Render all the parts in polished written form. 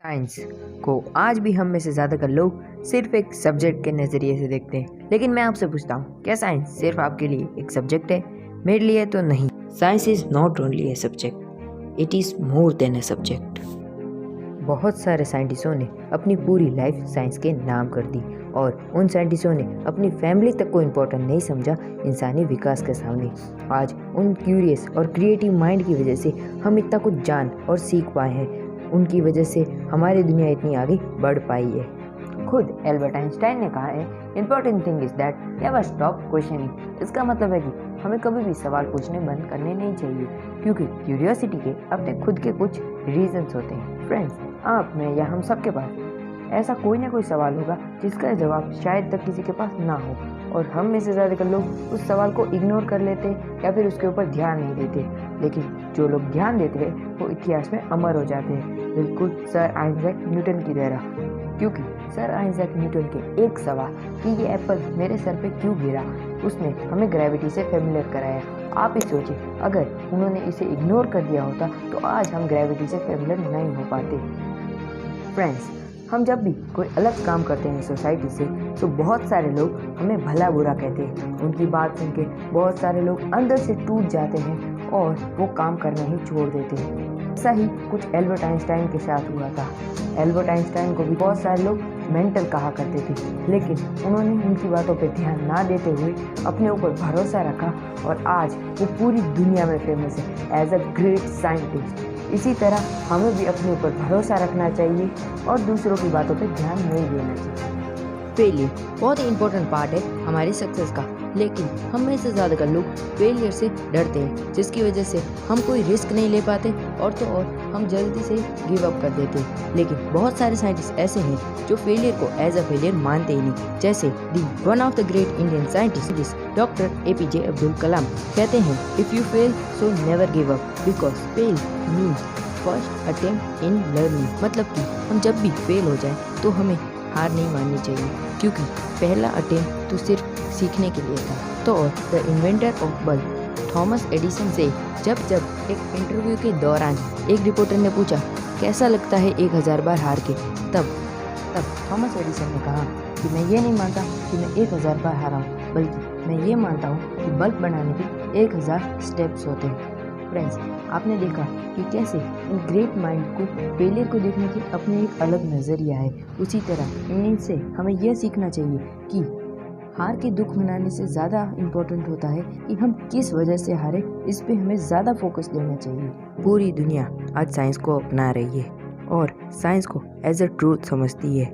Science को आज भी हम में से ज़्यादातर लोग सिर्फ एक सब्जेक्ट के नज़रिए से देखते हैं। लेकिन मैं आपसे पूछता हूँ, क्या साइंस सिर्फ आपके लिए एक सब्जेक्ट है? मेरे लिए तो नहीं। Science is not only a subject, it is more than a subject. बहुत सारे साइंटिस्टों ने अपनी पूरी लाइफ साइंस के नाम कर दी और उन साइंटिस्टों ने अपनी फैमिली तक को इम्पोर्टेंट नहीं समझा इंसानी विकास के सामने। आज उन क्यूरियस और क्रिएटिव माइंड की वजह से हम इतना कुछ जान और सीख पाए हैं। उनकी वजह से हमारी दुनिया इतनी आगे बढ़ पाई है। खुद एल्बर्ट आइंस्टाइन ने कहा है, important thing is that never stop questioning. इसका मतलब है कि हमें कभी भी सवाल पूछने बंद करने नहीं चाहिए, क्योंकि क्यूरियोसिटी के अपने खुद के कुछ रीजंस होते हैं। फ्रेंड्स, आप में या हम सब के पास ऐसा कोई ना कोई सवाल होगा जिसका जवाब शायद तक किसी के पास ना हो, और हम में से ज़्यादातर लोग उस सवाल को इग्नोर कर लेते या फिर उसके ऊपर ध्यान नहीं देते। लेकिन जो लोग ध्यान देते हैं वो इतिहास में अमर हो जाते हैं, बिल्कुल सर आइजैक न्यूटन की तरह। क्योंकि सर आइजैक न्यूटन के एक सवाल कि ये एप्पल मेरे सर पे क्यों गिरा, उसने हमें ग्रेविटी से फेमिलियर कराया। आप ही सोचिए, अगर उन्होंने इसे इग्नोर कर दिया होता तो आज हम ग्रेविटी से फेमिलियर नहीं हो पाते। फ्रेंड्स, हम जब भी कोई अलग काम करते हैं सोसाइटी से, तो बहुत सारे लोग हमें भला बुरा कहते हैं। उनकी बात सुन के बहुत सारे लोग अंदर से टूट जाते हैं और वो काम करना ही छोड़ देते हैं। ऐसा ही कुछ एल्बर्ट आइंस्टाइन के साथ हुआ था। एल्बर्ट आइंस्टाइन को भी बहुत सारे लोग मेंटल कहा करते थे, लेकिन उन्होंने उनकी बातों पर ध्यान ना देते हुए अपने ऊपर भरोसा रखा और आज वो पूरी दुनिया में फेमस है एज अ ग्रेट साइंटिस्ट। इसी तरह हमें भी अपने ऊपर भरोसा रखना चाहिए और दूसरों की बातों पर ध्यान नहीं देना चाहिए। फेलियर बहुत ही इंपॉर्टेंट पार्ट है हमारी सक्सेस का, लेकिन हम में से ज़्यादातर लोग फेलियर से डरते हैं, जिसकी वजह से हम कोई रिस्क नहीं ले पाते और तो और हम जल्दी से गिव अप कर देते हैं। लेकिन बहुत सारे साइंटिस्ट ऐसे हैं जो फेलियर को एज अ फेलियर मानते ही नहीं, जैसे the one of the great Indian scientist doctor APJ Abdul Kalam कहते हैं, if you fail so never give up because fail means first attempt in learning. मतलब कि हम जब भी फेल हो जाए तो हमें हार नहीं माननी चाहिए, क्योंकि पहला अटेम्प्ट तो सिर्फ सीखने के लिए था। तो the inventor of bulb Thomas Edison से जब एक इंटरव्यू के दौरान एक रिपोर्टर ने पूछा, कैसा लगता है 1000 बार हार के, तब थॉमस एडिसन ने कहा कि मैं ये नहीं मानता कि मैं 1000 बार हारा हूँ, बल्कि मैं ये मानता हूँ कि बल्ब बनाने के 1000 स्टेप्स होते हैं। फ्रेंड्स, आपने देखा कि कैसे इन ग्रेट माइंड को फेलियर को देखने की अपने एक अलग नज़रिया है। उसी तरह इनसे हमें यह सीखना चाहिए कि हार के दुख मनाने से ज़्यादा इम्पोर्टेंट होता है कि हम किस वजह से हारे, इस पे हमें ज़्यादा फोकस देना चाहिए। पूरी दुनिया आज साइंस को अपना रही है और साइंस को एज अ ट्रूथ समझती है,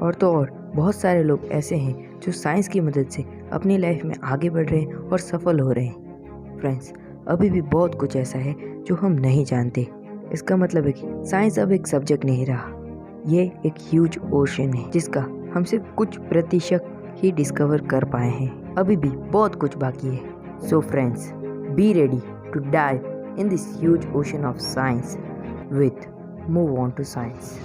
और तो और बहुत सारे लोग ऐसे हैं जो साइंस की मदद से अपनी लाइफ में आगे बढ़ रहे हैं और सफल हो रहे हैं। फ्रेंड्स, अभी भी बहुत कुछ ऐसा है जो हम नहीं जानते। इसका मतलब है कि साइंस अब एक सब्जेक्ट नहीं रहा, ये एक ह्यूज ओशन है जिसका हम सिर्फ कुछ प्रतिशत ही डिस्कवर कर पाए हैं। अभी भी बहुत कुछ बाकी है। So friends, be ready to dive in this huge ocean of science with move on to science.